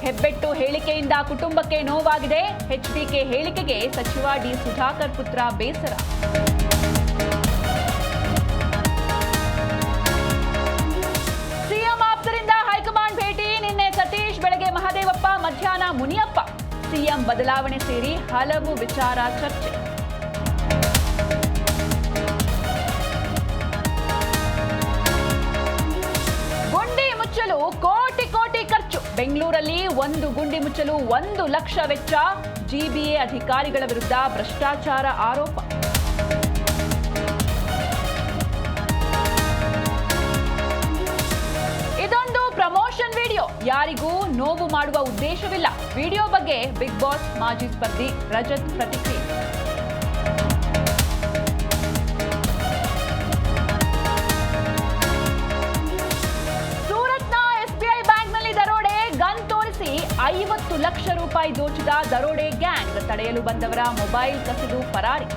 ಹೆಬ್ಬೆಟ್ಟು ಹೇಳಿಕೆಯಿಂದ ಕುಟುಂಬಕ್ಕೆ ನೋವಾಗಿದೆ. ಎಚ್ಡಿಕೆ ಹೇಳಿಕೆಗೆ ಸಚಿವ ಡಿ ಸುಧಾಕರ್ ಪುತ್ರ ಬೇಸರ. ಸಿಎಂ ಆಪ್ತರಿಂದ ಹೈಕಮಾಂಡ್ ಭೇಟಿ. ನಿನ್ನೆ ಸತೀಶ್, ಬೆಳಗ್ಗೆ ಮಹದೇವಪ್ಪ, ಮಧ್ಯಾಹ್ನ ಮುನಿಯಪ್ಪ. ಸಿಎಂ ಬದಲಾವಣೆ ಸೇರಿ ಹಲವು ವಿಚಾರ ಚರ್ಚೆ. ಗುಂಡಿ ಮುಚ್ಚಲು ಕೋಟಿ ಕೋಟಿ ಖರ್ಚು. ಬೆಂಗಳೂರಲ್ಲಿ ಒಂದು ಗುಂಡಿ ಮುಚ್ಚಲು 1 ಲಕ್ಷ ವೆಚ್ಚ. ಜಿಬಿಎ ಅಧಿಕಾರಿಗಳ ವಿರುದ್ಧ ಭ್ರಷ್ಟಾಚಾರ ಆರೋಪ. ಇದೊಂದು ಪ್ರಮೋಷನ್ ವಿಡಿಯೋ, ಯಾರಿಗೂ ನೋವು ಮಾಡುವ ಉದ್ದೇಶವಿಲ್ಲ. ವಿಡಿಯೋ ಬಗ್ಗೆ ಬಿಗ್ ಬಾಸ್ ಮಾಜಿ ಸ್ಪರ್ಧಿ ರಜತ್ ಪ್ರತಿಕ್ರಿಯೆ. ಸೂರತ್ನ ಎಸ್ಬಿಐ ಬ್ಯಾಂಕ್ನಲ್ಲಿ ದರೋಡೆ. ಗನ್ ತೋರಿಸಿ 50 ಲಕ್ಷ ರೂಪಾಯಿ ದೋಚಿದ ದರೋಡೆ ಗ್ಯಾಂಗ್. ತಡೆಯಲು ಬಂದವರ ಮೊಬೈಲ್ ಕಸಿದು ಪರಾರಿ.